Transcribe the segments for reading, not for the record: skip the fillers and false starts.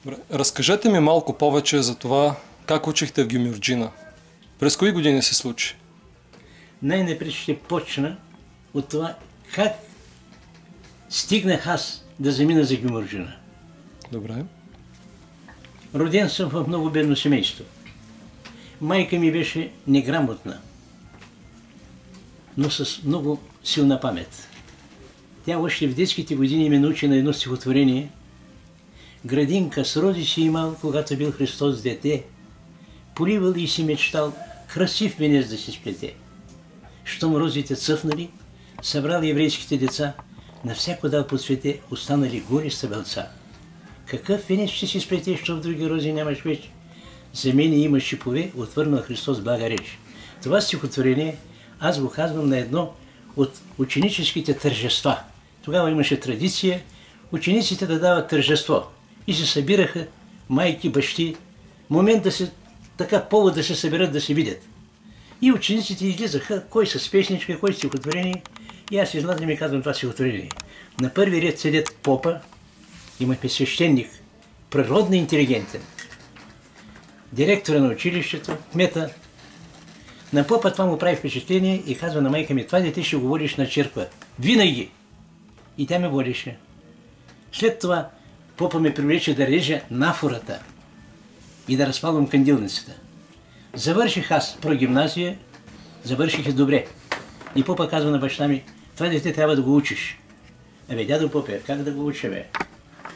Добре. Разкажете ми малко повече за това, как учихте в Гюмюрджина. През кои години се случи? Най-напред ще почна от това, как стигнах аз да замина за Гюмюрджина. Добре. Роден съм в много бедно семейство. Майка ми беше неграмотна, но с много силна памет. Тя още в детските години ме научи на едно стихотворение: градинка с рози си имал, когато бил Христос дете, поливал и си мечтал красив венец да си сплете. Щом розите цъфнали, събрал еврейските деца, на всяко дал по цвете, останали горе стъбелца. Какъв венец ще си сплете, що в други рози нямаш вече? За мене има шипове, отвърнал Христос блага реч. Това стихотворение аз го казвам на едно от ученическите тържества. Тогава имаше традиция учениците да дават тържество. И се събираха майки, бащи, момент да се, така повод да се съберат, да се видят. И учениците излизаха, кой с песничка, кой стихотворение. И аз излязам и казвам това стихотворение. На първи ред седят попа, имахме свещеник, природно интелигентен, директора на училището, кмета. На попа това му прави впечатление и казва на майка ми: това дете ще го водиш на черква. Винаги! И тя ме водеше. След това попа ме привлече да режа нафората и да разпалвам кандилницата. Завърших аз прогимназия, завърших и добре. И попа казва на баща ми: това дете трябва да го учиш. Абе, дядо попе, как да го уча, бе?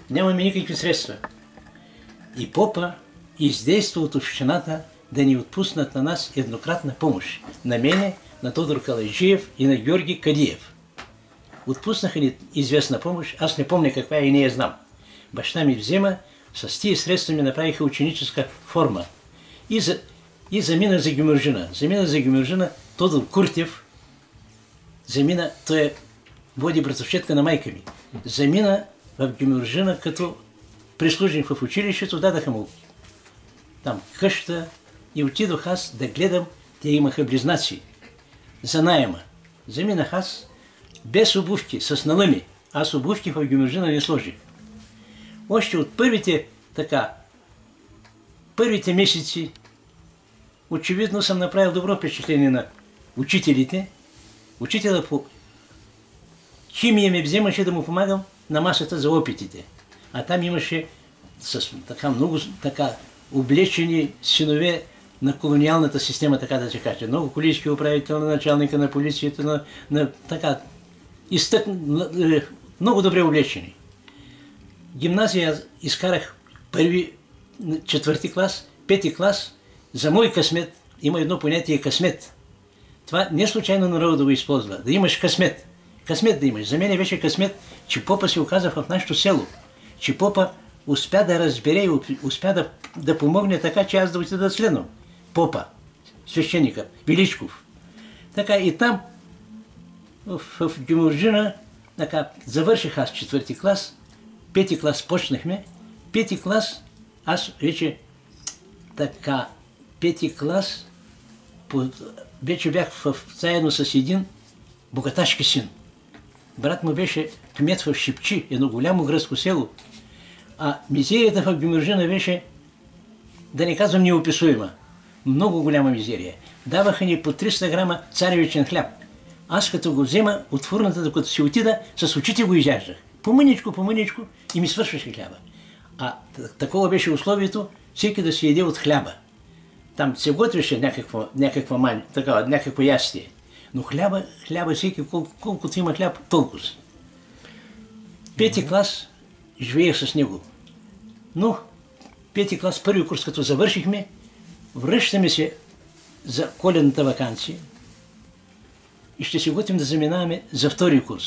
Нямаме никакви средства. И попа издейства от общината да ни отпуснат на нас еднократна помощ. На мене, на Тодор Калайджиев и на Георги Кадиев. Отпуснаха ни известна помощ, аз не помня каква и не я знам. Баща ми взема, с тия средства ми направиха ученическа форма. И замина за Гюмюрджина. Замина за Гюмюрджина Тодор Куртев, замина, той води братовчетка на майка ми. Замина в Гюмюрджина като прислужник в училището, дадаха му там къща и отидох аз да гледам, те имаха близнаци за наема. Заминах аз без обувки, с налъми. Аз обувки в Гюмюрджина не сложих. Още от първите месеци очевидно съм направил добро впечатление на учителите. Учителя по химия ме вземаше да му помагам на масата за опитите. А там имаше с много облечени синове на колониалната система, така да се каже. Много колийски управител, на началника на полицията, много добре облечени. Гимназия изкарах четвърти клас, пети клас. За мой късмет има едно понятие късмет. Това не случайно народа да го използва. Да имаш късмет. Късмет да имаш. За мен беше късмет, че попа се оказа в нашето село. Че попа успя да разбере и успя да помогне така, че аз да отида да следвам. Попа, свещеника, Величков. Така и там, в Гюмюрджина, завърших аз четвърти клас, пети клас почнахме. Пети клас, аз вече пети клас, вече бях заедно с един богаташки син. Брат му беше кмет в Шипчи, едно голямо гръцко село. А мизерията в Гюмюрджина беше, да не казвам, неописуема. Много голяма мизерия. Даваха ни по 300 грама царевичен хляб. Аз като го взема от фурната, докато си отида, с очите го изяждах. Помъничко и ми свършваше хляба. А такова беше условието, всеки да си яде от хляба. Там се готвеше някакво ястие. Но хляба всеки, колкото има хляб, толкова. Пети клас живеех с него. Но пети клас, първи курс, като завършихме, връщаме се за коледната ваканция и ще се готвим да заминаваме за втори курс.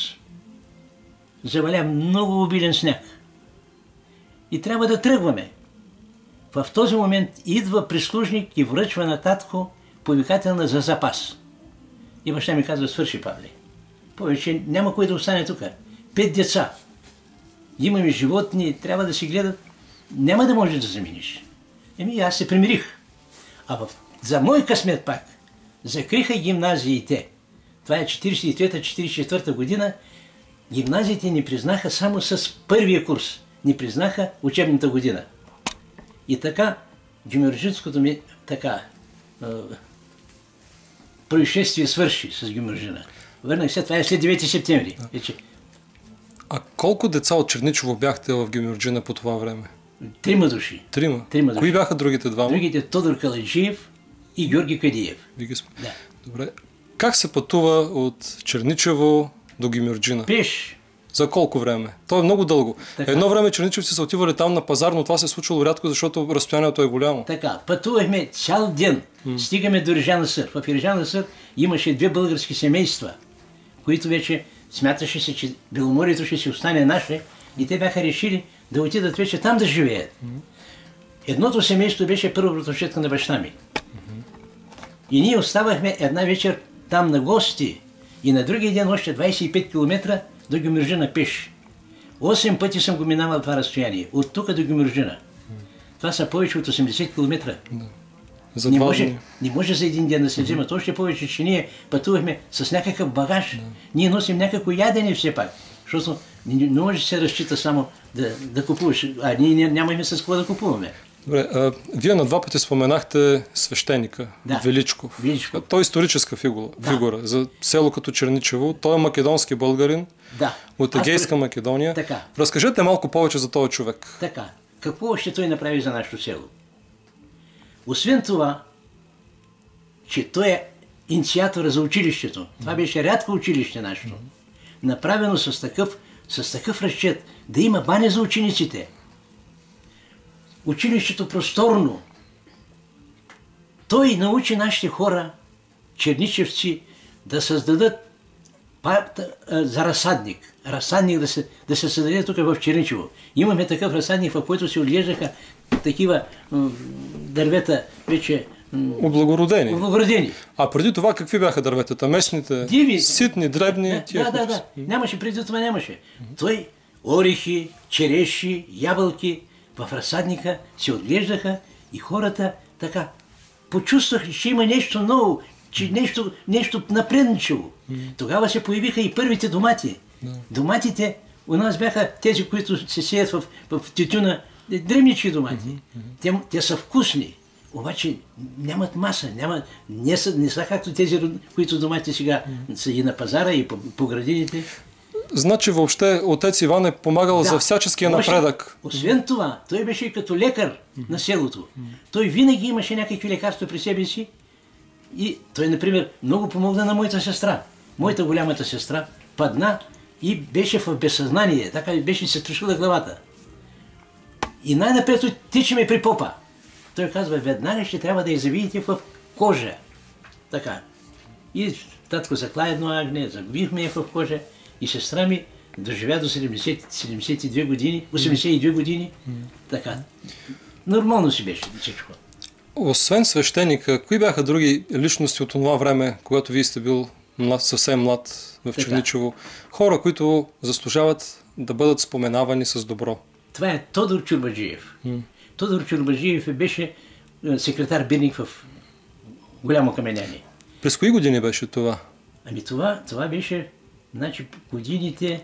Заваля много обилен сняг. И трябва да тръгваме. В този момент идва прислужник и връчва на татко повикателна за запас. И баща ми казва: свърши, Павле. Повече няма кой да остане тук. 5 деца. Имаме животни, трябва да си гледат. Няма да можеш да заминиш. Аз се примирих. За мой късмет пак закриха гимназиите. Това е 43-44 година. Гимназиите ни признаха само с първия курс. Ни признаха учебната година. И така, гюмюрджинското ми така происшествие свърши с Гюмюрджина. Върнах се, това е след 9 септември. Вече. А колко деца от Черничево бяхте в Гюмюрджина по това време? 3 души. Трима? Трима души. Кои бяха другите двама? Другите Тодор Калайджиев и Георги Кадиев. Да. Добре. Как се пътува от Черничево до Гюмюрджина? Пеш. За колко време? То е много дълго. Така. Едно време черничевци са отивали там на пазар, но това се е случвало рядко, защото разстоянието е голямо. Така, пътувахме цял ден. Стигаме до Рижана Сър. В Рижана Сър имаше 2 български семейства, които вече смяташе се, че Беломорието ще си остане наше и те бяха решили да отидат вече там да живеят. Едното семейство беше първа братовчетка на баща ми. И ние оставахме една вечер там на гости и на другия ден още 25 км до Гюмюрджина пеш. 8 пъти съм го минавал това разстояние. От тук до Гюмюрджина. Това са повече от 80 км. Да. За 2 дни. Не може за един ден да се вземат. Още повече, че ние пътувахме с някакъв багаж. Да. Ние носим някакво ядене все пак. Защото не може да се разчита само да купуваш. А ние нямаме с какво да купуваме. Добре, вие на 2 пъти споменахте свещеника, Величков. Величков. Той е историческа фигура за село като Черничево. Той е македонски българин от Егейска Македония. Така. Разкажете малко повече за този човек. Така. Какво още той направи за нашето село? Освен това, че той е инициатора за училището. Това беше рядко училище нашето. Направено с такъв разчет да има баня за учениците. Училището просторно. Той научи нашите хора, черничевци, да създадат за разсадник. Разсадник да се създаде тук в Черничево. Имаме такъв разсадник, в който се отглеждаха такива дървета вече облагородени. А преди това какви бяха дърветата? Местните? Диви. Ситни, дребни? Да. Нямаше, преди това нямаше. Той орехи, череши, ябълки в разсадника се отглеждаха и хората така почувстваха, че има нещо ново, че нещо напредничало. Тогава се появиха и първите домати. Доматите у нас бяха тези, които се сеят в тютюна, дребнички домати. Те са вкусни, обаче нямат маса, не са както тези, които домати сега са и на пазара, и по градините. Значи въобще отец Иван е помагал за всяческия напредък. Освен това, той беше и като лекар на селото. Той винаги имаше някакви лекарства при себе си и той, например, много помогна на моята сестра. Моята голямата сестра падна и беше в безсъзнание, така беше се трошила главата. И най-напред тичаме при попа. Той казва, веднага ще трябва да я завидите в кожа. Така. И татко закла едно агне, загубихме я в кожа. И сестра ми доживя до 72 години, 82 години. Така. Нормално си беше всичко. Освен свещеника, кои бяха други личности от това време, когато вие сте бил съвсем млад в Черничево? Хора, които заслужават да бъдат споменавани с добро. Това е Тодор Чурбаджиев. Тодор Чурбаджиев беше секретар бирник в Голямо Каменяне. През кои години беше това? Ами това беше, значи, годините,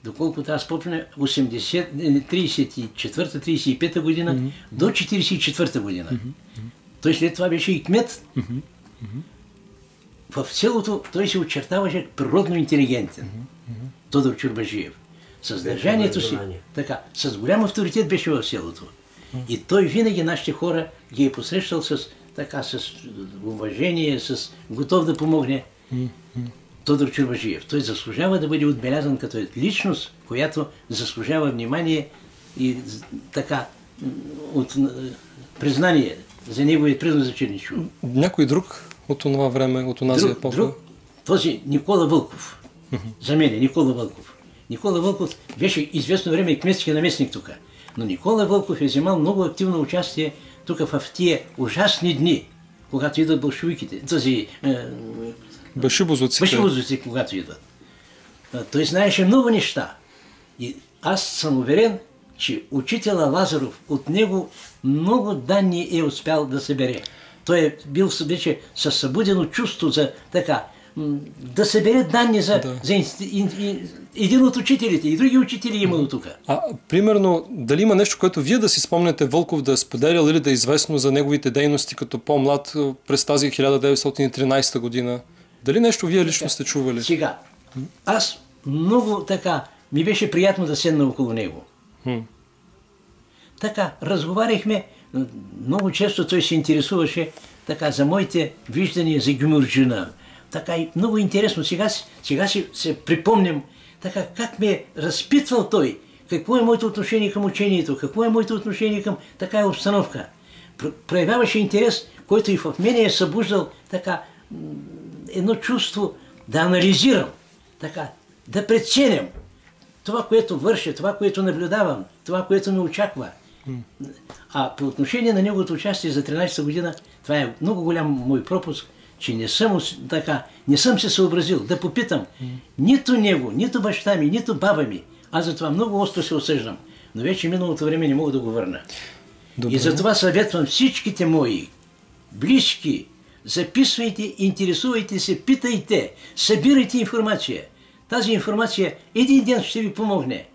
доколкото аз почвам, 34-35 година до 44-та година. Той след това беше и кмет. В селото той се очертаваше природно интелигентен. Тодор Чурбаджиев. С държанието си, така, с голям авторитет беше в селото. И той винаги нашите хора ги е посрещал с уважение, с готов да помогне. Тодор Чурбаджиев. Той заслужава да бъде отбелязан като личност, която заслужава внимание и така признание за неговият принос за Черничево. Някой друг от това време, от онази епоха? Друг, този Никола Вълков. За мен Никола Вълков. Никола Вълков беше известно време и кметски наместник тук. Но Никола Вълков е вземал много активно участие тук в тия ужасни дни, когато идват болшевиките. Башибозуците, когато идват. Той знаеше много неща. И аз съм уверен, че учителя Лазаров от него много данни е успял да събере. Той е бил вече със събудено чувство за така да събере данни за един от учителите и други учители имало тук. Примерно, дали има нещо, което вие да си спомняте Вълков да е споделял или да е известно за неговите дейности като по-млад през тази 1913 година? Дали нещо вие лично сте чували? Сега, аз много ми беше приятно да седна около него. Така, разговаряхме, много често той се интересуваше за моите виждания за Гюмюрджина. Така и много интересно. Сега се припомням как ме е разпитвал той, какво е моето отношение към учението, какво е моето отношение към такава обстановка. Проявяваше интерес, който и в мене е събуждал едно чувство да анализирам, да преценям това, което върша, това, което наблюдавам, това, което ме очаква. А по отношение на неговото участие за 13-та година, това е много голям мой пропуск, че не съм се съобразил да попитам нито него, нито баща ми, нито баба ми. Аз затова много остро се осъждам. Но вече миналото време не мога да го върна. Добре. И затова съветвам всичките мои близки, записвайте, интересувайте се, питайте, събирайте информация. Тази информация един ден ще ви помогне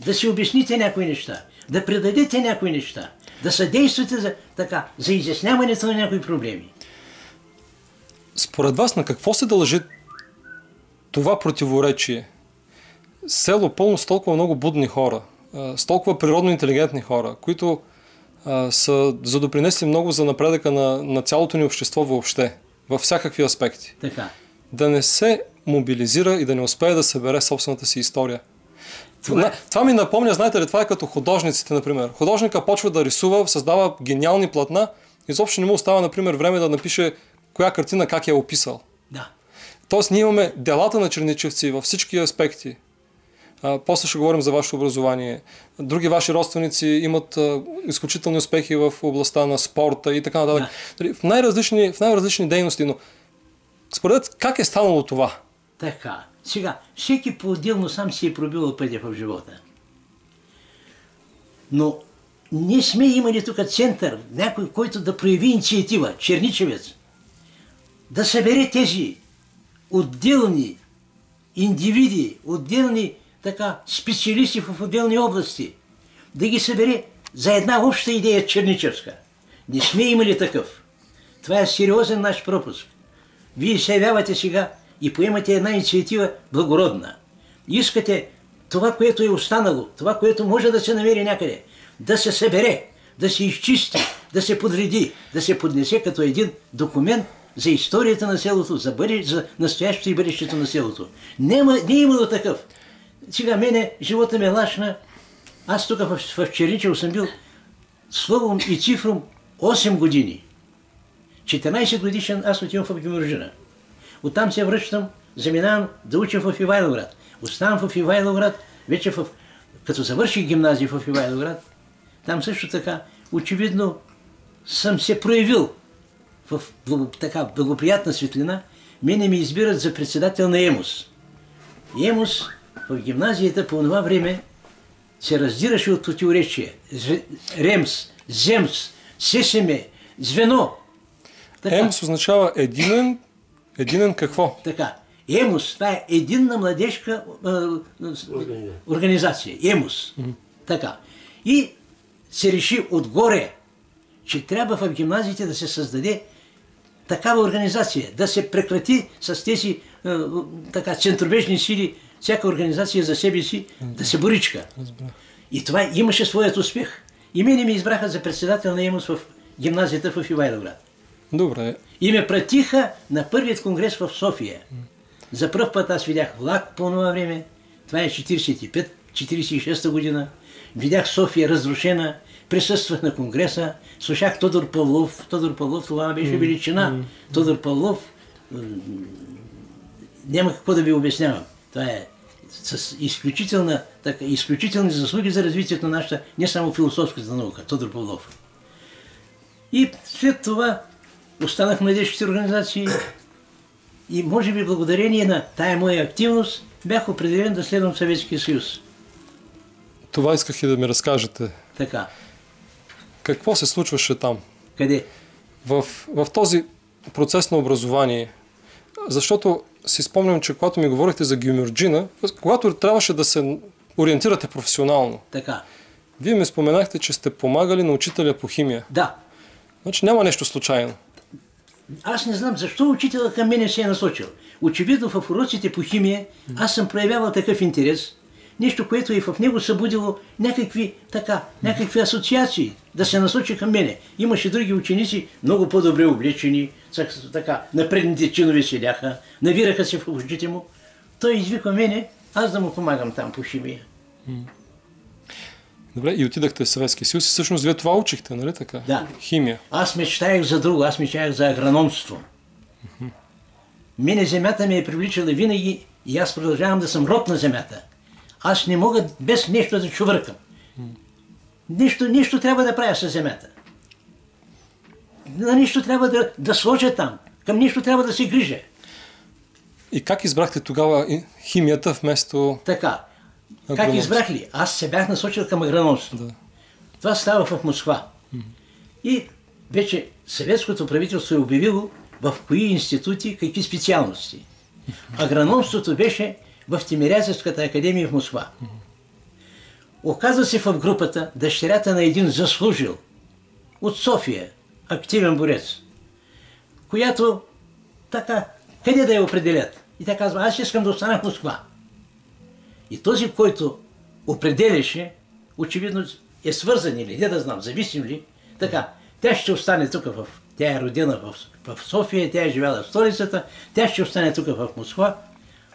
да си обясните някои неща, да предадете някои неща, да съдействате за изясняването на някои проблеми. Според вас на какво се дължи това противоречие? Село пълно с толкова много будни хора, с толкова природно интелигентни хора, които са задопринесли много за напредъка на цялото ни общество въобще, във всякакви аспекти. Така. Да не се мобилизира и да не успее да събере собствената си история. Това ми напомня, знаете ли, това е като художниците, например. Художника почва да рисува, създава гениални платна, изобщо не му остава, например, време да напише коя картина как я е описал. Да. Тоест ние имаме делата на черничевци във всички аспекти. После ще говорим за вашето образование. Други ваши родственици имат изключителни успехи в областта на спорта и така нататък. Да. В най-различни дейности, но според как е станало това? Така. Сега, всеки по-отделно сам си е пробил пътя в живота. Но ние сме имали тук център, някой, който да прояви инициатива, черничевец, да събере тези отделни индивиди, отделни специалисти в отделни области, да ги събере за една обща идея черничевска. Не сме имали такъв. Това е сериозен наш пропуск. Вие се явявате сега и поемате една инициатива благородна. Искате това, което е останало, това, което може да се намери някъде, да се събере, да се изчисти, да се подреди, да се поднесе като един документ за историята на селото, за настоящето и бъдещето на селото. Не е имало такъв. Сега мене живота ме лашна. Аз тук в Черничево съм бил словом и цифром 8 години. 14 годишен аз отивам в Гюмюрджина. Оттам се връщам, заминавам да уча в Ивайловград. Оставам в Ивайловград, вече като завърших гимназия в Ивайловград, там също така, очевидно, съм се проявил в благоприятна светлина. Мене ми избират за председател на ЕМУС. ЕМУС в гимназията по това време се раздираше от противоречия. РЕМС, ЗЕМС, ССМЕ, звено. ЕМУС означава единен какво? Така. ЕМУС, това е единна младежка организация. ЕМУС. Така. И се реши отгоре, че трябва в гимназиите да се създаде такава организация, да се прекрати с тези центробежни сили, всяка организация за себе си да се боричка. И това имаше своят успех. И мене ми избраха за председател на ЕМУС в гимназията в Ивайловград. Добре. И ме пратиха на първият конгрес в София. За пръв път аз видях влак по това време. Това е 45-46 година. Видях София разрушена. Присъствах на конгреса. Слушах Тодор Павлов. Тодор Павлов, това беше величина. Тодор Павлов, няма какво да ви обяснявам. Това е с изключителни заслуги за развитието на нашата, не само философската наука, Тодор Павлов. И след това останах в младежките организации и може би благодарение на тая моя активност бях определен да следвам Съветския съюз. Това исках и да ми разкажете. Така. Какво се случваше там? Къде? В този процес на образование. Защото си спомням, че когато ми говорихте за Гюмюрджина, когато трябваше да се ориентирате професионално, Така. вие ми споменахте, че сте помагали на учителя по химия. Да. Значи няма нещо случайно. Аз не знам защо учителът към мене се е насочил. Очевидно в уроците по химия аз съм проявявал такъв интерес, нещо, което и в него събудило някакви асоциации да се насочи към мене. Имаше други ученици, много по-добре облечени, така, на предните чинове седяха, навираха се в ушите му. Той извиква мене, аз да му помагам там по химия. Добре, и отидахте в Съветския съюз и всъщност вие това учихте, нали така? Да. Химия. Аз мечтаях за друго, аз мечтаях за агрономство. Мене земята ме е привличала винаги и аз продължавам да съм род на земята. Аз не мога без нещо да чувъркам. Нещо трябва да правя с земята. На нещо трябва да сложа там. Към нещо трябва да се грижа. И как избрахте тогава химията вместо... Така. Как избрах ли? Аз се бях насочил към агрономството. Да. Това става в Москва. И вече съветското правителство е обявило в кои институти, какви специалности. Агрономството беше в Тимирязевската академия в Москва. Оказва се в групата дъщерята на един заслужил от София, активен борец, която така, къде да я определят? И тя казва, аз искам да остана в Москва. И този, който определяше, очевидно е свързан или не да знам, зависим ли, така, тя ще остане тук тя е родена в София, тя е живяла в столицата, тя ще остане тук в Москва,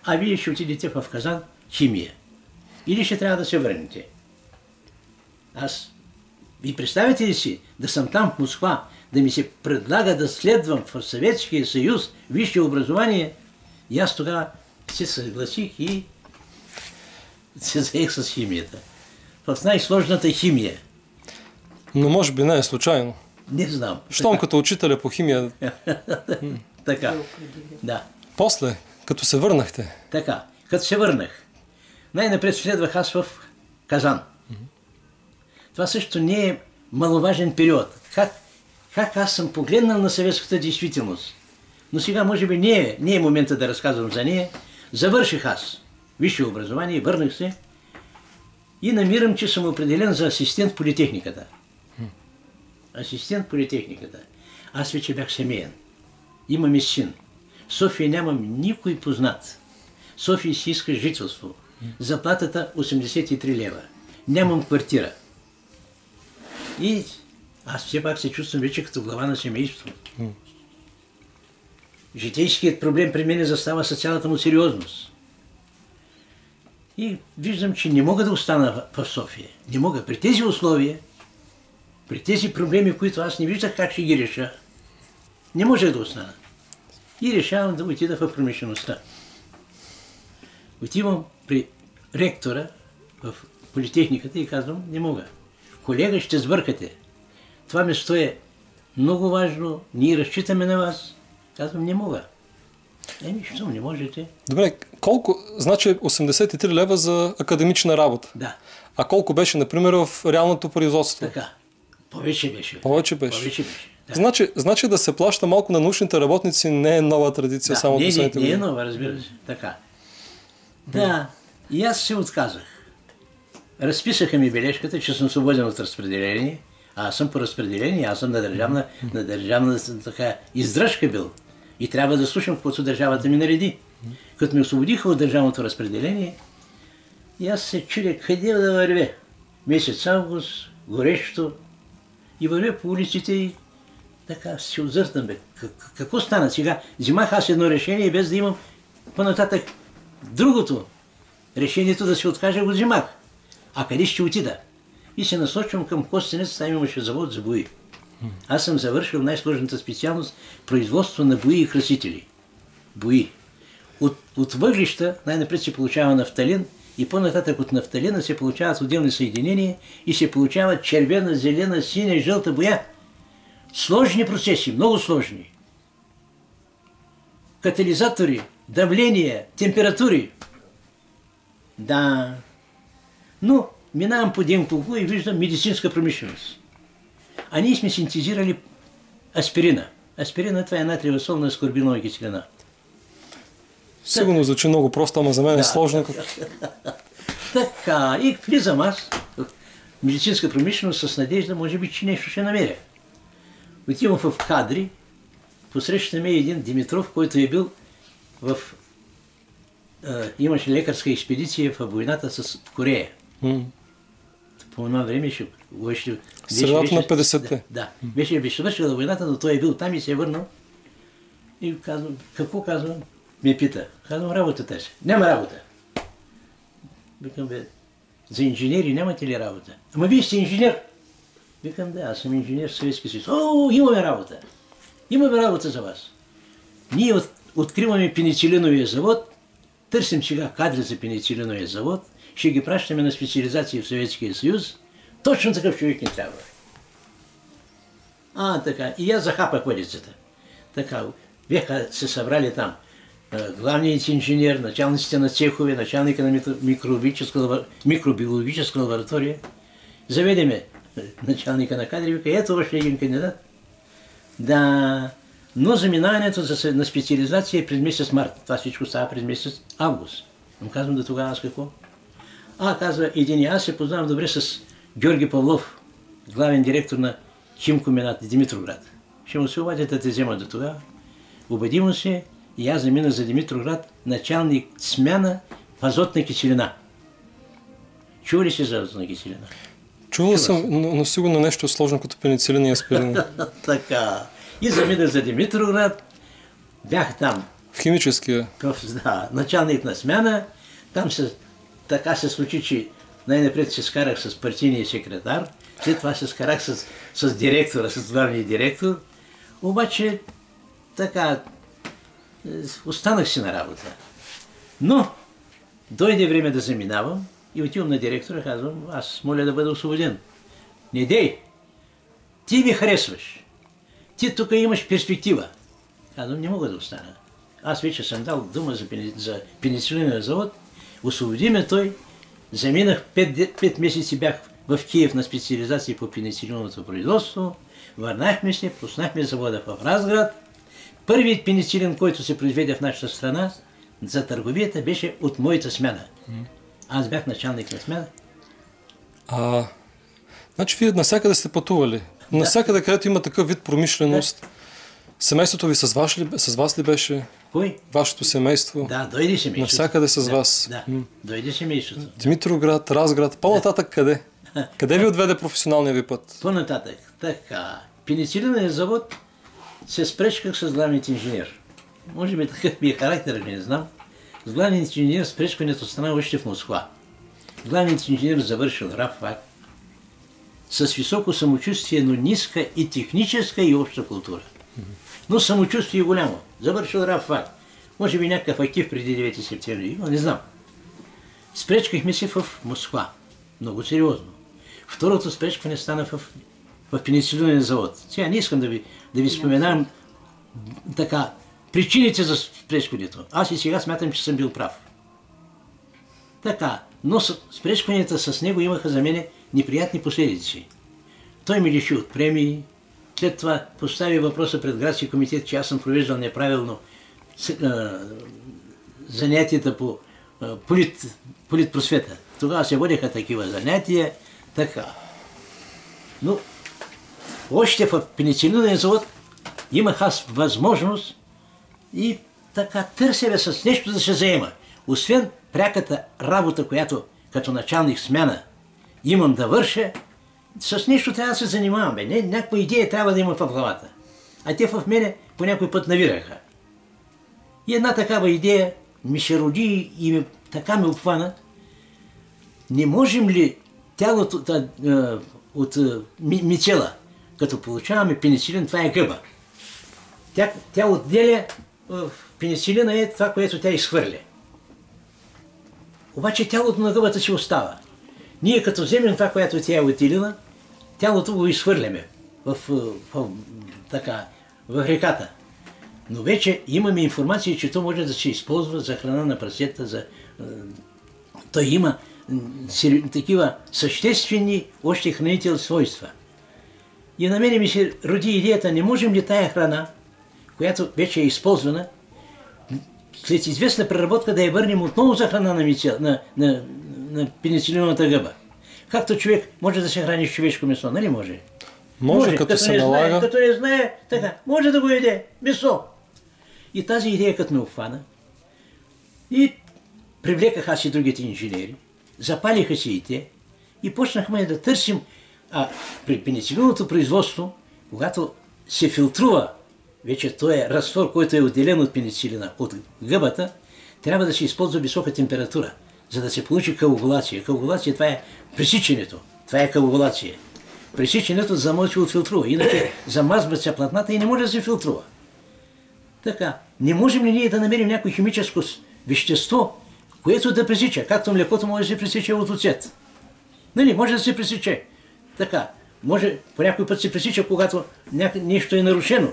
а вие ще отидете в Казан химия. Или ще трябва да се върнете. Ви представите ли си да съм там в Москва, да ми се предлага да следвам в Съветския съюз висше образование, и аз тогава се съгласих и се заех с химията. В най-сложната химия. Но може би не е случайно. Не знам. Щом като учителя по химия... Така, да. После, като се върнахте. Така, като се върнах. Най-напред следвах аз в Казан. Това също не е маловажен период. Как аз съм погледнал на съветската действителност. Но сега може би не е момента да разказвам за нея. Завърших аз висше образование, върнах се и намирам, че съм определен за асистент в политехниката. Асистент в политехниката. Аз вече бях семейен. Имаме син. В София нямам никой познат. София си иска жителство. Заплатата 83 лева. Нямам квартира. И аз все пак се чувствам вече като глава на семейство. Житейският проблем при мен застава с цялата му сериозност. И виждам, че не мога да остана в София. Не мога. При тези условия, при тези проблеми, които аз не виждах как ще ги реша, не можех да остана. И решавам да отида в промишлеността. Отивам при ректора в политехниката и казвам, не мога. Колега, ще сбъркате. Това место е много важно, ние разчитаме на вас. Казвам, не мога. Що не можете? Добре, колко, значи 83 лева за академична работа. Да. А колко беше, например, в реалното производство? Така. Повече беше. Повече беше. Да. Значи да се плаща малко на научните работници не е нова традиция, само последните години. Не е нова, разбира се. Така. Да. И аз се отказах. Разписаха ми бележката, че съм свободен от разпределение. Аз съм по разпределение, аз съм на държавна така, издръжка бил. И трябва да слушам каквото държавата ми нареди. Като ме освободиха от държавното разпределение, и аз се чудя къде да вървя. Месец август, горещо, и вървя по улиците и така се отзъртам. Какво стана сега? Взимах аз едно решение, без да имам по-нататък другото. Решението да се откажа го взимах. А къде ще отида? И се насочвам към Костенец, там имаше завод за бои. Аз съм завършил най-сложната специалност производство на бои и красители. Бои. От въглища най-напред се получава нафталин и по-нататък от нафталина се получават отделни съединения и се получават червена, зелена, синя, жълта боя. Сложни процеси, много сложни. Катализатори, давления, температури. Да. Но минавам по Денково и виждам медицинска промишленост. А ние сме синтезирали аспирина. Аспирина това е натриева солна аскорбинова киселина. Сигурно звучи много просто, ама за мен е сложно. Така, и влизам аз в медицинска промишленост с надежда, може би, че нещо ще намеря. Отивам в кадри, посрещаме един Димитров, който е бил имаше лекарска експедиция в войната с Корея. По това време средата на 50-те. Да, беше свършила войната, но той е бил там и се е върнал. И казвам, какво казвам? Ме пита. Казвам, работата си. Няма работа. Викам, бе, за инженери нямате ли работа? Ама вие сте инженер. Викам, да, аз съм инженер в Съветския съюз. О, имаме работа. Имаме работа за вас. Ние откриваме пеницилиновия завод, търсим сега кадри за пеницилиновия завод, ще ги пращаме на специализация в Съветския съюз. Точно такъв човек не трябва. Така. И аз захапах въдицата. Така, бяха се събрали там главният инженер, началниците на цехове, началника на микробиологическа лаборатория. Заведеме началника на кадри, вика, ето още един кандидат. Да, но заминаването на специализация е през месец март. Това всичко става през месец август. Но казвам, да тогава аз какво? Казва, аз се познавам добре с Георги Павлов, главен директор на химкомбинат Димитроград. Ще му се обадят да те взема до тогава. Убеди му се и аз заминах за Димитроград, началник смяна в азотна киселина. Чува ли си за азотна киселина? Чувал съм, но сигурно нещо сложно като пеницилин и аспирин. Така. И заминах за Димитроград. Бях там. В химическия? Да, началник на смяна. Там така се случи, че най-напред се скарах с партийния секретар, след това се скарах с директора, с главния директор. Обаче, така, останах си на работа. Но, дойде време да заминавам и отивам на директора, казвам, аз моля да бъда освободен. Не дей, ти ми харесваш. Ти тук имаш перспектива. Казвам, не мога да остана. Аз вече съм дал дума за пеницилиновия завод, освободи ме той. Заминах 5 месеца, бях в Киев на специализация по пеницилиновото производство. Върнахме се, пуснахме завода в Разград. Първият пеницилин, който се произведе в нашата страна за търговията, беше от моята смяна. Аз бях началник на смяна. Значи вие навсякъде сте пътували. Навсякъде, където има такъв вид промишленост. Семейството ви с вас ли беше? Кой? Вашето семейство? Да, дойде семейството. Навсякъде с вас? Да, дойде семейството. Димитроград, Разград. По-нататък къде? Къде ви отведе професионалния ви път? По-нататък. Така. Пеницилиновия завод се спречках с главният инженер. Може би такъв ми е характерът, не знам. С главният инженер спречкането стана още в Москва. Главният инженер завършил РАФ-ФАК с високо самочувствие, но ниска и техническа и обща култура. Но самочувствие е голямо. Завършил РАФ-ФАК. Може би някакъв актив преди 9 септември, но не знам. Спречкахме се в Москва. Много сериозно. Второто спречкане стана в пеницилиновия завод. Сега не искам да ви споменам така причините за спречкането. Аз и сега смятам, че съм бил прав. Така, но спречканията с него имаха за мене неприятни последици. Той ме лиши от премии. След това постави въпроса пред градския комитет, че аз съм провеждал неправилно занятията по политпросвета. Тогава се водеха такива занятия. Така. Но още в пеницилиновия завод имах аз възможност и така търся с нещо да се заема. Освен пряката работа, която като началник смяна имам да върша, с нещо трябва да се занимавам. Някаква идея трябва да има в главата. А те в мене по някой път навираха. И една такава идея ми се роди и така ме обхвана. Не можем ли тялото от мицела, като получаваме пеницилин, това е гъба. Тя отделя пеницилина е това, което тя изхвърля. Обаче тялото на гъбата си остава. Ние като вземем това, което тя е отделила, тялото го изхвърляме в реката. Но вече имаме информация, че то може да се използва за храна на прасета. Той има такива съществени още хранителни свойства. И на мене ми се роди идеята, не можем ли тая храна, която вече е използвана, след известна преработка да я върнем отново за храна на пеницилиновата гъба. Както човек може да се храни с човешко месо, нали може? Може, като се налага. Като не знае, така, може да го яде, месо. И тази идея като ме обхвана, и привлеках аз и другите инженери, запалиха се и те, и почнахме да търсим, при пеницилиновото производство, когато се филтрува, вече той е разтвор, който е отделен от пеницилина, от гъбата, трябва да се използва висока температура, за да се получи коагулация. Коагулация, това е пресичането. Това е коагулация. Пресичането за да може да се отфилтрува. Иначе замазват се платната и не може да се филтрува. Така, не можем ли ние да намерим някое химическо вещество, което да пресича, както млекото може да се пресича от оцет. Нали, може да се пресича. Така, може по някой път се пресича, когато нещо е нарушено.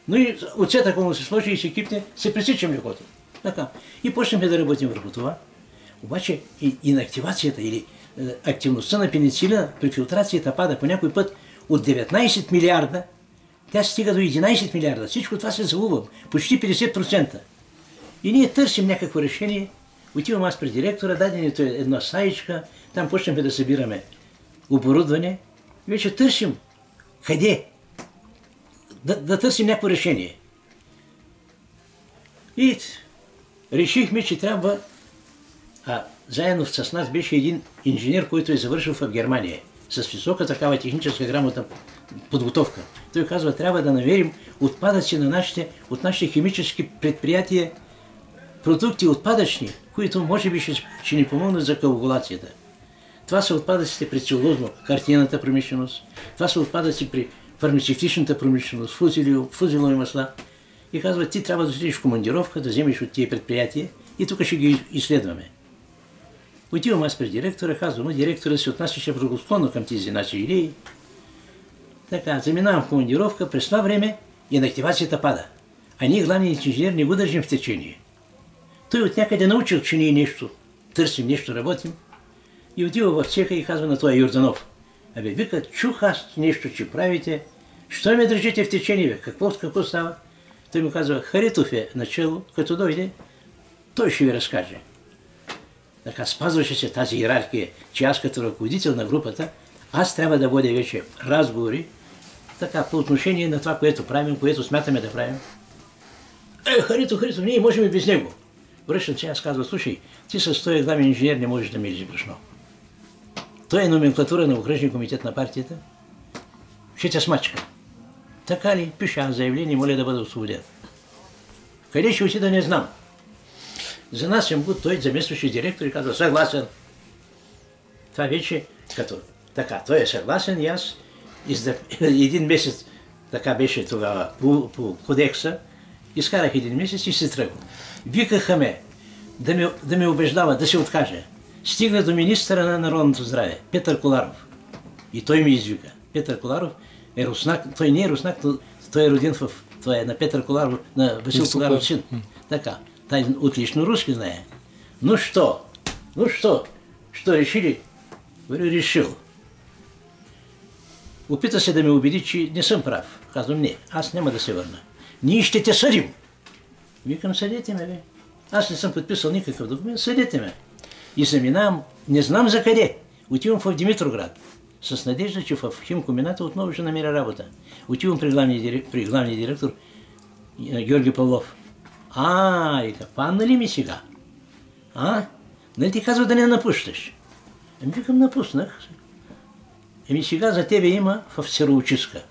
Но и оцет, ако му се сложи и се кипне, се пресича млекото. Така. И почнем да работим върху това. Обаче и на активацията или активността на пеницилина при филтрацията пада по някой път от 19 милиарда, тя стига до 11 милиарда. Всичко това се залува. Почти 50%. И ние търсим някакво решение. Отивам аз при директора, даденето е една саичка, там почнем да събираме оборудване. И вече търсим къде да търсим някакво решение. И решихме, че трябва, заедно с нас беше един инженер, който е завършил в Германия, с висока такава техническа грамотна подготовка. Той казва, трябва да намерим отпадъци от нашите химически предприятия, продукти отпадъчни, които може би ще ни помогнат за коагулацията. Това са отпадъците при целулозно-хартиената промишленост, това са отпадъци при фармацевтичната промишленост, фузелови масла. И казва, ти трябва да отидеш в командировка, да вземеш от тия предприятия и тук ще ги изследваме. Отивам аз пред директора, казвам, директора се отнасяше благосклонно към тези наши идеи. Така, заминавам в командировка, през това време инактивацията пада. А ние, главният инженер, не го държим в течение. Той от някъде научил, че ние нещо търсим, нещо работим. И отива в цеха и казва на този Йорданов, вика, чух аз нещо, че правите, що ме държите в течение, бе? Какво става? Той му казва, Харитов е начало, като дойде, той ще ви разкаже. Така, спазваше се тази иерархия, че аз като ръководител на групата, аз трябва да водя вече разговори, така, по отношение на това, което правим, което смятаме да правим. Харитов, ние можем и без него. Връщам се, аз казвам, слушай, ти с този главен инженер не можеш да мириш брашно. Той е номенклатура на окръжния комитет на партията. Ще те смачка. Така ли? Пише аз заявление, моля да бъда освободен. Къде ще отида, не знам. За нас съм го, той заместваше директор и казва, съгласен. Това вече като така, той е съгласен и аз един месец, така беше тогава по кодекса, изкарах един месец и се тръгвам. Викаха ме да ме убеждава, да се откаже. Стигна до министъра на народното здраве, Петър Коларов. И той ми извика. Петър Коларов е руснак, той не е руснак, той е роден той е на Петър Коларов, на Васил Коларов син. Така, той отлично руски знае. Ну що? Що решили? Говорю, решил. Опита се да ме убеди, че не съм прав. Казвам, не, аз няма да се върна. Ние ще те съдим. Викам, съдете ме, бе. Аз не съм подписал никакъв документ, съдете ме. И заминавам, не знам за къде. Отивам в Димитроград. С надежда, че в химкомбината отново ще намеря работа. Отивам при главния директор Георги Павлов. Вика, падна ли ми сега? Нали ти казва да не напущаш? Викам, напуснах. Сега за тебе има в сироочистка.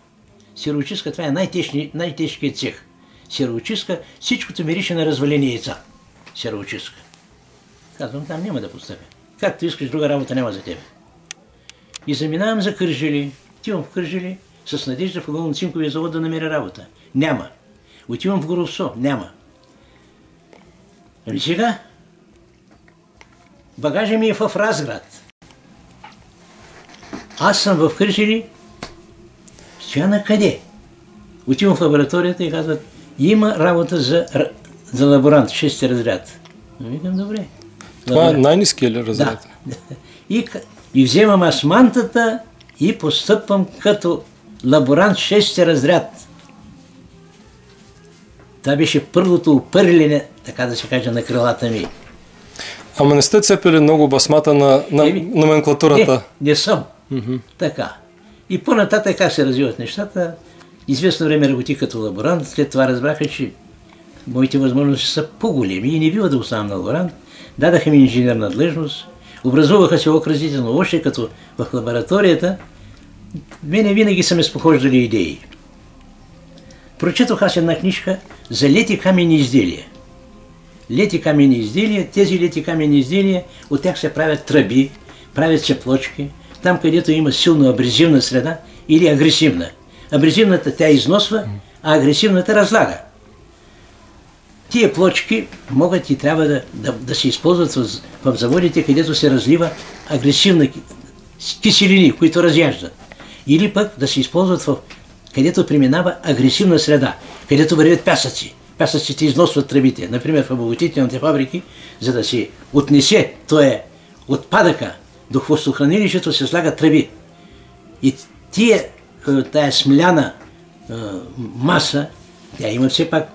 Сироочистка, това е най-тежкият цех. Сироочистка, всичкото мирише на развалени яйца. Сироочистка. Казвам, там няма да постъпя. Както искаш, друга работа няма за тебе. И заминавам за Кърджали. Отивам в Кърджали с надежда в Оголно-цинковия завод да намеря работа. Няма. Отивам в Горовсо. Няма. Сега багажа ми е в Разград. Аз съм в Кърджали. Сега на къде? Отивам в лабораторията и казват, има работа за лаборант, 6 разряд. Викам, добре. Това е най-ниският ли разряд? Да. И вземам аз мантата и постъпвам като лаборант 6 разряд. Това беше първото опърляне, така да се каже, на крилата ми. Ама не сте цепили много басмата на номенклатурата? Не съм. Така. И по-нататък как се развиват нещата. Известно време работих като лаборант, след това разбраха, че моите възможности са по-големи и не бива да оставам на лаборант. Дадаха ми инженерна длъжност, образуваха се окръзите, но още като в лабораторията, мене винаги са ме спохождали идеи. Прочетох аз една книжка за лети каменни изделия. Лети каменни изделия, тези лети каменни изделия, от тях се правят тръби, правят се плочки, там където има силно абрезивна среда или агресивна. Абрезивната тя износва, а агресивната разлага. Тия плочки могат и трябва да се използват в заводите, където се разлива агресивна киселини, които разяждат. Или пък да се използват където преминава агресивна среда, където вървят пясъци. Пясъците износват тръбите. Например, в обогатителните фабрики, за да се отнесе отпадъка до хвостохранилището, се слагат тръби. И тая смляна маса, тя има все пак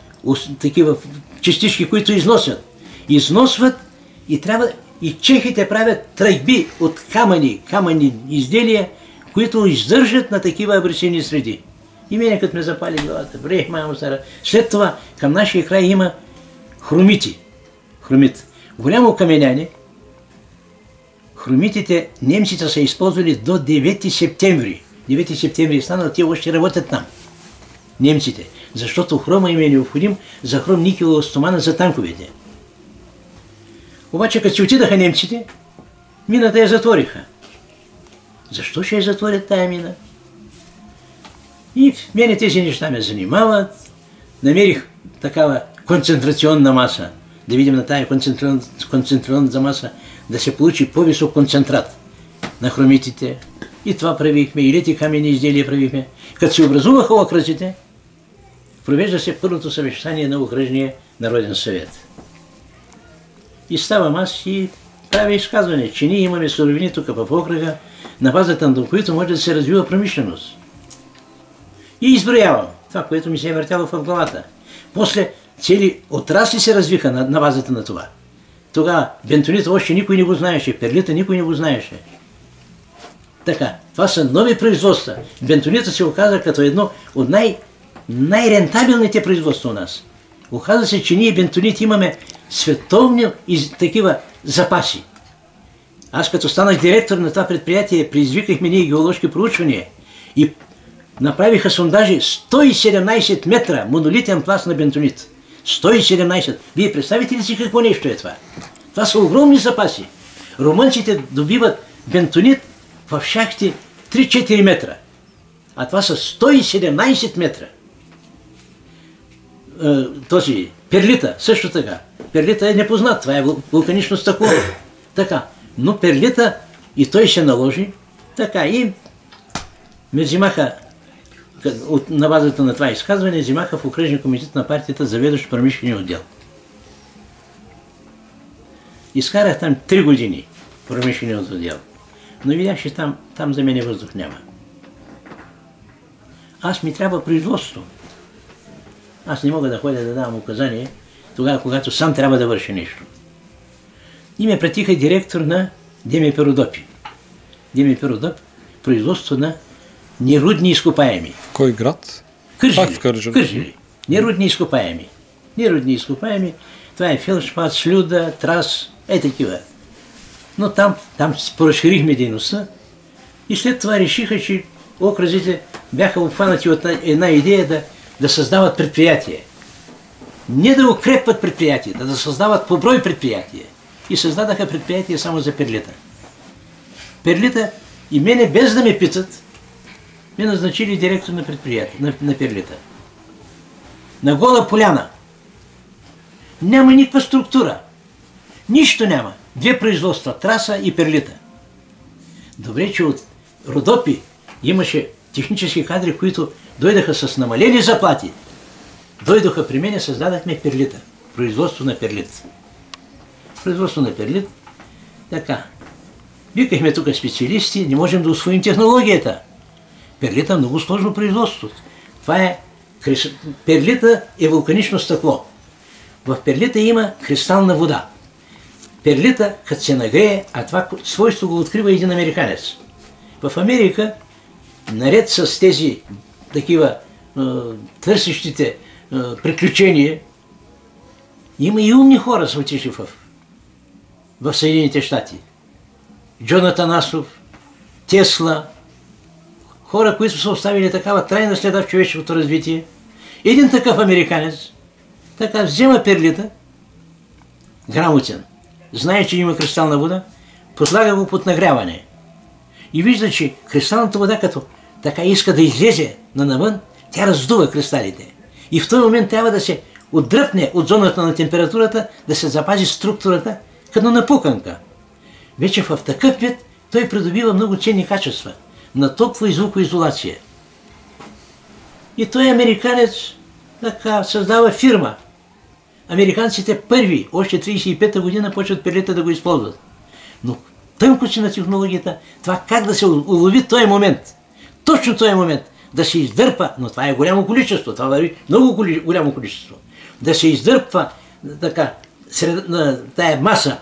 такива частички, които износват и чехите правят тръгби от камъни изделия, които издържат на такива агресивни среди. И мене като ме запали главата, след това към нашия край има хромити. Голямо каменяне. Хромитите немците са използвали до 9 септември. 9 септември станало, те още работят там. Немците. Защото хрома им е необходим за хром-никелова стомана за танковете. Обаче, като си отидаха немците, мината я затвориха. Защо ще я затворят тая мина? И мене тези неща ме занимават. Намерих такава концентрационна маса. Да видим на тая концентрационната маса да се получи по-висок концентрат на хромитите. И това правихме, и лети каменни изделия правихме. Като се образуваха окръзите, провежда се първото съвещание на окръжния народен съвет. И ставам аз и правя изказване, че ние имаме суровини тук в окръга, на базата на които може да се развива промишленост. И изброявам това, което ми се е въртяло в главата. После цели отрасли се развиха на базата на това. Тогава бентонита още никой не го знаеше, перлита никой не го знаеше. Така, това са нови производства. Бентонита се оказа като едно от най-рентабилните производства у нас. Оказа се, че ние бентонит имаме световни такива запаси. Аз като станах директор на това предприятие, предизвикахме ние геоложки проучвания и направиха сондажи 117 метра монолитен пласт на бентонит. 117. Вие представите ли си какво нещо е това? Това са огромни запаси. Румънците добиват бентонит в шахти 3-4 метра. А това са 117 метра. Този перлита също така. Перлита е непознат. Това е вулканично стъкло. Така. Но перлита и той се наложи. Така. И ме взимаха на базата на това изказване, взимаха в окръжния комитет на партията заведващ промишления отдел. Изкарах там 3 години промишления отдел. Но видях, че там за мен въздух няма. Аз ми трябва производство. Аз не мога да ходя да давам указания тогава, когато сам трябва да върши нещо. И ме пратиха директор на ДМП Родопи. ДМП Родопи, производство на нерудни изкопаеми. В кой град? Кърджали. Нерудни изкопаеми. Нерудни изкопаеми. Това е фелшпат, слюда, трас, такива. Но там поразширихме дейността и след това решиха, че окръзите бяха обхванати от една идея да създават предприятие. Не да укрепват предприятията, да създават по брой предприятия. И създадаха предприятие само за перлита. Перлита и мене, без да ме питат, ме назначили директор на предприятие, на перлита. На гола поляна. Няма никаква структура. Нищо няма. 2 производства, траса и перлита. Добре, че от Родопи имаше технически кадри, които дойдаха с намалени заплати. Дойдоха при мен и създадахме перлита. Производство на перлит. Производство на перлит. Така. Викахме тук специалисти, не можем да усвоим технологията. Перлита е много сложно производство. Това е Перлита е вулканично стъкло. В перлита има кристална вода. Перлита, като се нагрее, а това свойство го открива един американец. В Америка, наред с тези такива търсещите приключения, има и умни хора, са отишли в Съединените щати. Джонатан Асов, Тесла, хора, които са оставили такава трайна следа в човешкото развитие. Един такъв американец така взема перлита, грамотен, знае, че има кристална вода, подлага го под нагряване и вижда, че кристалната вода, като така иска да излезе навън, тя раздува кристалите. И в този момент трябва да се отдръпне от зоната на температурата, да се запази структурата, като на пуканка. Вече в такъв вид той придобива много ценни качества на топла и звукоизолация. И той американец така създава фирма. Американците първи, още 1935 година, почват перлита да го използват. Но тънкости на технологията, това как да се улови този момент, точно този момент, да се издърпа, но това е голямо количество, това върви много голямо количество, да се издърпва така, тая маса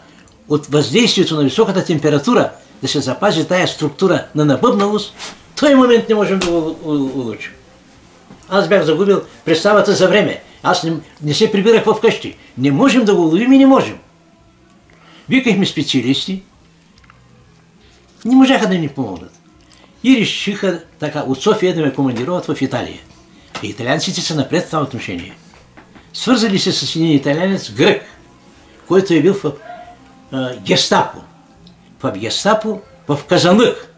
от въздействието на високата температура, да се запази тая структура на набъбналост, този момент не можем да го улучим. Аз бях загубил представата за време. Аз не се прибирах в къщи. Не можем да го уловим и не можем. Викахме специалисти, не можаха да ни помогнат. И решиха така от София да ме командироват в Италия. И италианците са напред в това отношение. Свързали се с един италианец грък, който е бил в Гестапо. В Гестапо, в Казанлък.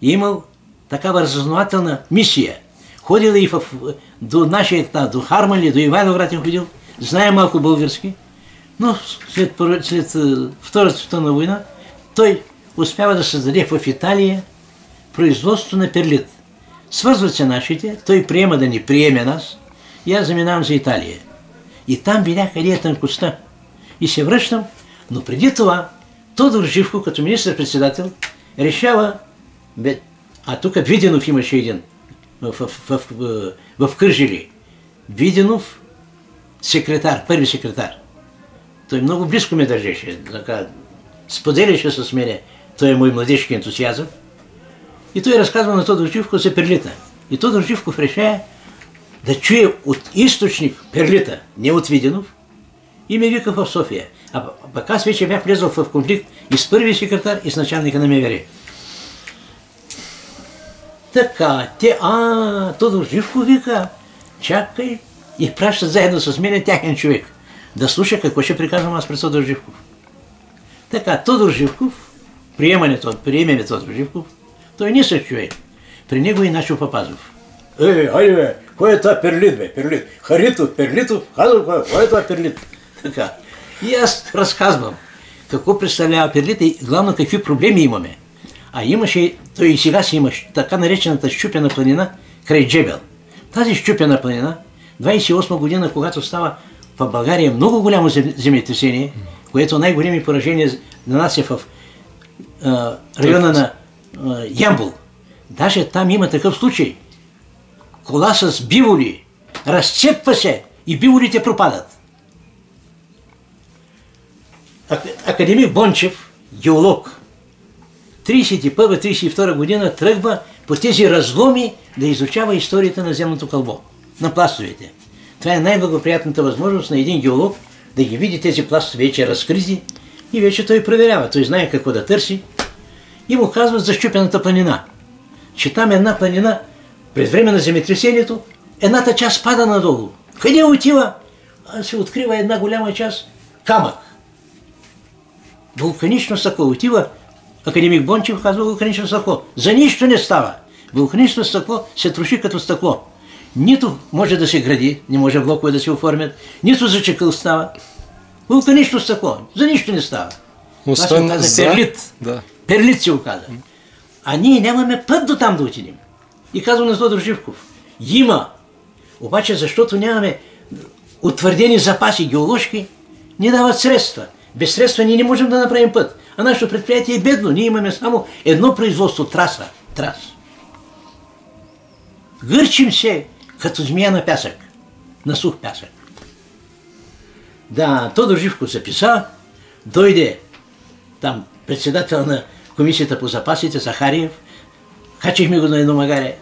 И имал такава разузнавателна мисия. Ходил и до нашия, до Хармали, до Ивайловград е ходил. Знае малко български. Но след Втората световна война той успява да създаде в Италия производство на перлит. Свързват се нашите, той приема да ни приеме нас и аз заминавам за Италия. И там видях къде е тънкостта. И се връщам, но преди това Тодор Живков, като министър-председател, решава, а тук Виденов имаше един в Кърджали. Виденов, секретар, първи секретар. Той много близко ме държеше, споделяше с мене, той е мой младежки ентусиазъм. И той разказва на Тодор Живков за перлита. И Тодор Живков решава да чуе от източник перлита, не от Виденов, и ме вика в София. А пък аз вече бях влезъл в конфликт и с първи секретар, и с началника на МВР. Така, Тодор Живков вика, чакай, и пращат заедно с мен тяхен човек. Да слуша какво ще приказвам аз пред Тодор Живков. Така, Тодор Живков, приемеме Тодор Живков, той не същ човек. При него и Начо Папазов. Айде бе, кой е това перлит бе, перлит? Харитов, Перлитов, казвам, кой е това перлит? Така. И аз разказвам какво представлява перлита и главно какви проблеми имаме. А имаше, той и сега си имаш така наречената щупена планина край Джебел. Тази щупена планина, 28 година, когато става в България много голямо земетресение, което най-големи поражения нанася в района на Ямбол. Даже там има такъв случай. Кола с биволи разцепва се и биволите пропадат. Академик Бончев, геолог, 1931-1932 година тръгва по тези разломи да изучава историята на земното кълбо, на пластовете. Това е най-благоприятната възможност на един геолог да ги види тези пластове вече разкрити и вече той проверява. Той знае какво да търси и му казват за щупената планина. Че там една планина, през време на земетресението, едната част пада надолу. Къде отива? Се открива една голяма част камък. Вулканично стъкло. Отива академик Бончев, казва вулканично стъкло. За нищо не става. Вулканично стъкло се троши като стъкло. Нито може да се гради, не може блокове да се оформят, нито за чекъл става. Вулканично стъкло. За нищо не става. Освен това се каза перлит. Да. Перлит се оказа. А ние нямаме път до там да отидем. И казвам на Тодор Живков. Има. Обаче, защото нямаме утвърдени запаси геоложки, ни дават средства. Без средства ние не можем да направим път. А нашето предприятие е бедно. Ние имаме само едно производство – трас. Гърчим се като змия на пясък, на сух пясък. Да, Тодор Живков записа, дойде там председател на комисията по запасите, Захариев, качихме го на едно магаре,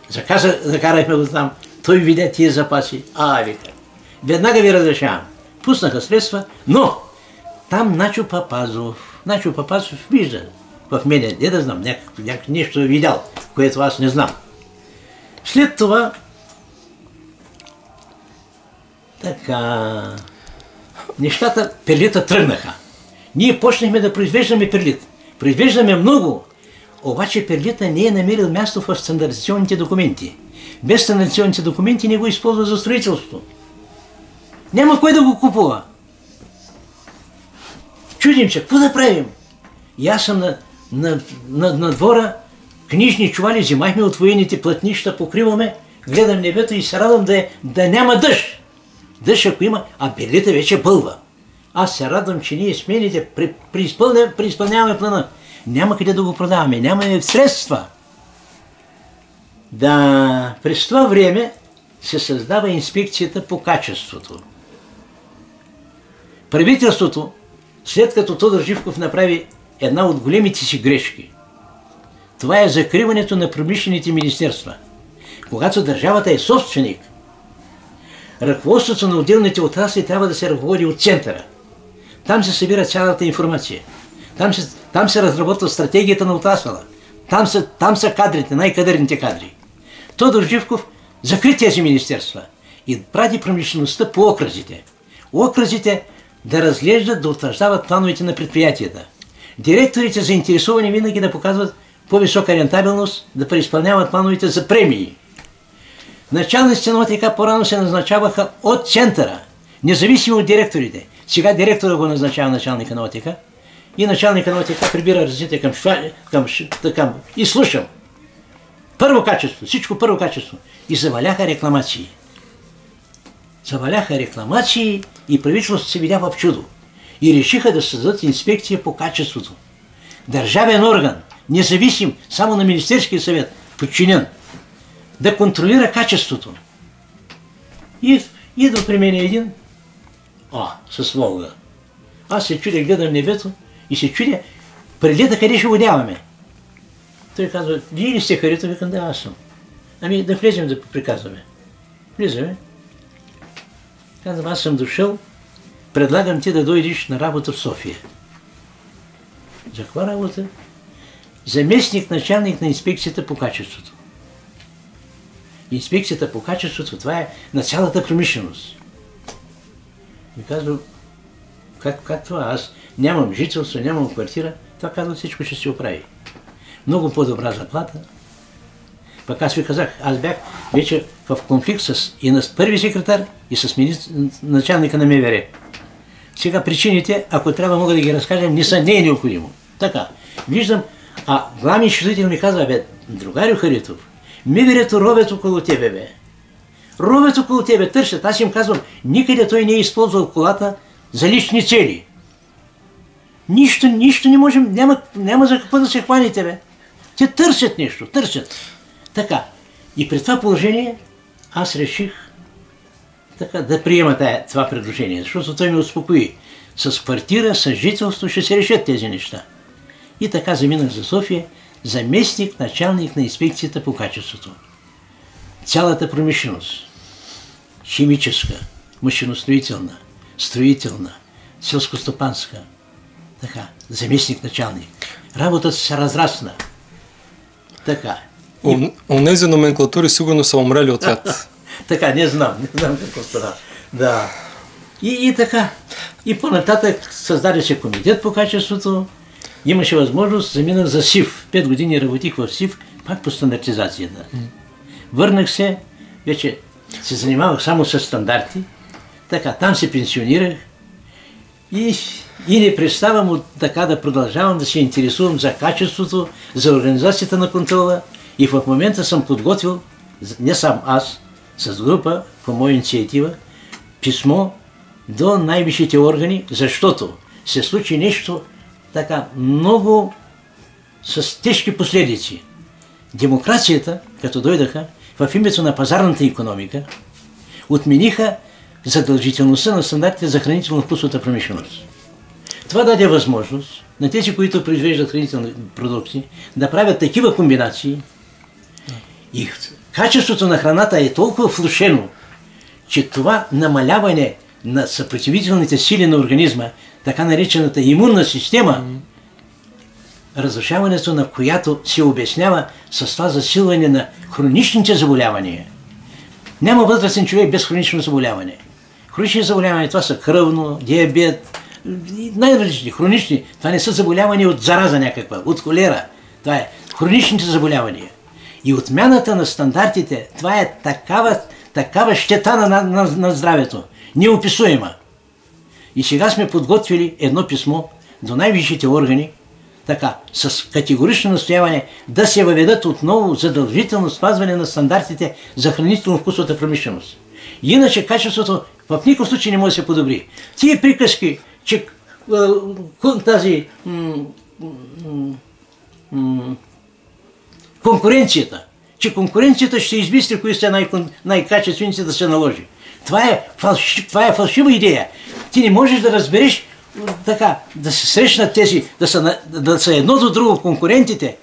закарахме го там, той видя тия запаси, вика, веднага ви разрешавам. Пуснаха средства, но там Начо Папазов вижда в мене, не да знам, нещо е видял, което аз не знам. След това, така, нещата, перлита тръгнаха. Ние почнахме да произвеждаме перлит. Произвеждаме много, обаче перлита не е намерил място в стандартизационните документи. Без стандартизационните документи не го използва за строителство. Няма кой да го купува. Чудим се, какво да правим? И аз съм на двора, книжни чували, взимахме от военните платнища, покриваме, гледам небето и се радвам да няма дъжд. Дъжд ако има, а перлита вече бълва. Аз се радвам, че ние смените преизпълняваме плана. Няма къде да го продаваме, нямаме средства. Да, през това време се създава инспекцията по качеството. Правителството, след като Тодор Живков направи една от големите си грешки, това е закриването на промишлените министерства. Когато държавата е собственик, ръководството на отделните отрасли трябва да се ръководи от центъра. Там се събира цялата информация. Там се разработва стратегията на отрасъла. Там са кадрите, най-кадърните кадри. Тодор Живков закри тези министерства и прати промишлеността по окръзите. Окръзите да разглеждат, да утвърждават плановете на предприятията. Директорите заинтересовани винаги да показват по-висока рентабилност, да преизпълняват плановете за премии. Началниците на ОТК по-рано се назначаваха от центъра, независимо от директорите. Сега директора го назначава началника на ОТК и началника на ОТК прибира разите към и слушам. Първо качество, всичко първо качество. И заваляха рекламации. И правителството се видя в чудо. И решиха да създадат инспекция по качеството. Държавен орган, независим, само на Министерския съвет, подчинен, да контролира качеството. И идва при мен един, с Волга. Аз се чудя, гледам небето и се чудя, прегледа къде ще водяваме. Той казва, вие ли сте Харитов? Викам, да, аз съм. Ами да влезем да приказваме. Влизаме. Казвам, аз съм дошъл, предлагам ти да дойдеш на работа в София. За каква работа? Заместник началник на инспекцията по качеството. Инспекцията по качеството, това е на цялата промишленост. Ми казвам, как това? Аз нямам жителство, нямам квартира, това казва, всичко ще се оправи. Много по-добра заплата. Пък аз ви казах, аз бях вече в конфликт и на първи секретар, и с началника на МВР. Сега причините, ако трябва мога да ги разкажем, не е необходимо. Така, виждам, главният счетоводител ми казва, другарю Харитов, МВР-то ровят около тебе, бе. Ровят около тебе, търсят. Аз им казвам, никъде той не е използвал колата за лични цели. Нищо не можем, няма за какво да се хваните, бе. Те търсят нещо, търсят. Така, и при това положение аз реших така да приема това предложение, защото той ме успокои. С квартира, с жителство ще се решат тези неща. И така заминах за София, заместник, началник на инспекцията по качеството. Цялата промишленост, химическа, машиностроителна, строителна, селскостопанска, така, заместник началник. Работата се разрасна. Така. Онези номенклатури сигурно са умрели от яд. Така, не знам какво стана. Да. И така. И по-нататък създаде се комитет по качеството. Имаше възможност, заминах за СИФ. 5 години работих в СИФ, пак по стандартизацията. Върнах се, вече се занимавах само с стандарти. Така, там се пенсионирах. И не преставам от така да продължавам да се интересувам за качеството, за организацията на контрола. И в момента съм подготвил, не сам аз, с група, по моя инициатива, писмо до най-висшите органи, защото се случи нещо така много с тежки последици. Демокрацията, като дойдаха, в името на пазарната икономика, отмениха задължителността на стандартите за хранително-вкусовата промишленост. Това даде възможност на тези, които произвеждат хранителни продукти, да правят такива комбинации и качеството на храната е толкова влошено, че това намаляване на съпротивителните сили на организма, така наречената имунна система, разрушаването на която се обяснява с това засилване на хроничните заболявания. Няма възрастен човек без хронично заболяване. Хронични заболявания, това са кръвно, диабет, най-различни, хронични. Това не са заболявания от зараза някаква, от холера. Това е хроничните заболявания. И отмяната на стандартите, това е такава щета на здравето. Неописуема. И сега сме подготвили едно писмо до най-висшите органи, така, с категорично настояване да се въведат отново задължително спазване на стандартите за хранително-вкусовата промишленост. Иначе качеството в никакъв случай не може да се подобри. Тие приказки, че тази конкуренцията ще измисли кои са най-качествените да се наложи. Това е фалшива идея. Ти не можеш да разбереш така, да се срещнат тези, да са едно до друго конкурентите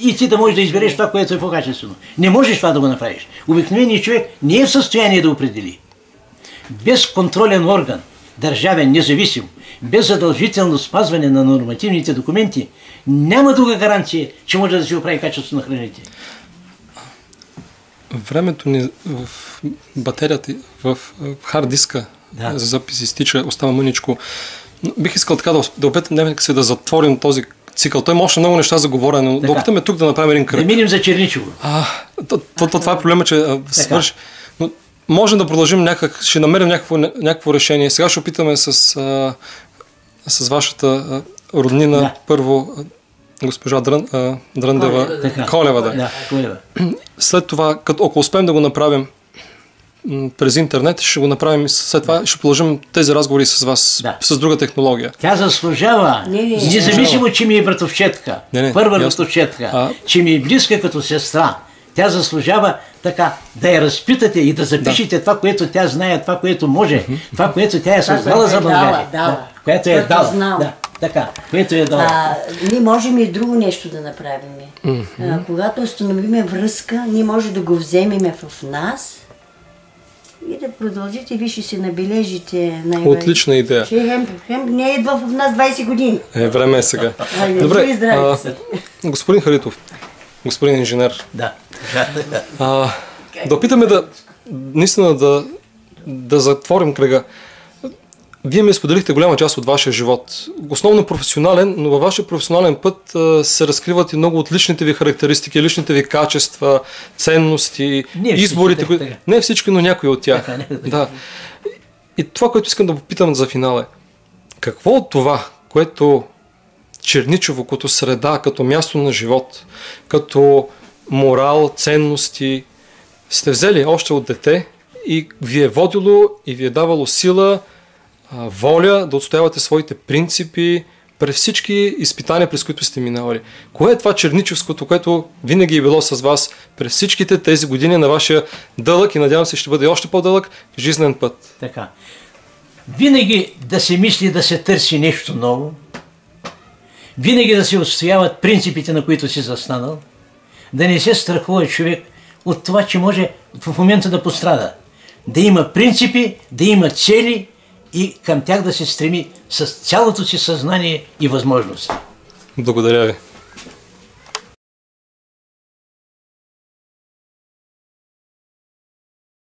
и ти да можеш да избереш това, което е по-качествено. Не можеш това да го направиш. Обикновеният човек не е в състояние да определи. Без контролен орган, държавен, независим, без задължително спазване на нормативните документи, няма друга гаранция, че може да се оправи качеството на храните. Времето ни в батерията, в хард диска за запис изтича, остава мъничко. Бих искал така да опитам да затворим този цикъл. Той има още много неща за говорене, но да опитаме тук да направим един кръг. Да минем за Черничево. Това е проблема, че свърши. Но можем да продължим ще намерим някакво решение. Сега ще опитаме с вашата роднина, първо госпожа Колева. След това, ако успеем да го направим през интернет, ще го направим и след това ще продължим тези разговори с вас, с друга технология. Тя заслужава, независимо, че ми е братовчетка, първа братовчетка, че ми е близка като сестра. Тя заслужава така да я разпитате и да запишете това, което тя знае, това, което може, това, което тя е създала за България. Което е дала. Така, което е дала. Ние можем и друго нещо да направим. Когато установиме връзка, ние може да го вземем в нас и да продължите, вие ще се набележите Отлична идея. Хем не идва в нас 20 години. Време е сега. Добре, господин Харитов, господин инженер. Да опитаме наистина да затворим кръга. Вие ми споделихте голяма част от вашия живот. Основно професионален, но във вашия професионален път се разкриват и много от личните ви характеристики, личните ви качества, ценности, изборите. Не всички, но някои от тях. Да. И това, което искам да попитам за финал е, какво от това, което Черничево като среда, като място на живот, като морал, ценности, сте взели още от дете и ви е водило и ви е давало сила, воля да отстоявате своите принципи през всички изпитания, през които сте минавали. Кое е това черничевското, което винаги е било с вас през всичките тези години на вашия дълъг и надявам се ще бъде още по-дълъг жизнен път? Така. Винаги да се мисли, да се търси нещо ново, винаги да се отстояват принципите, на които си застанал, да не се страхува човек от това, че може в момента да пострада. Да има принципи, да има цели и към тях да се стреми с цялото си съзнание и възможности. Благодаря ви.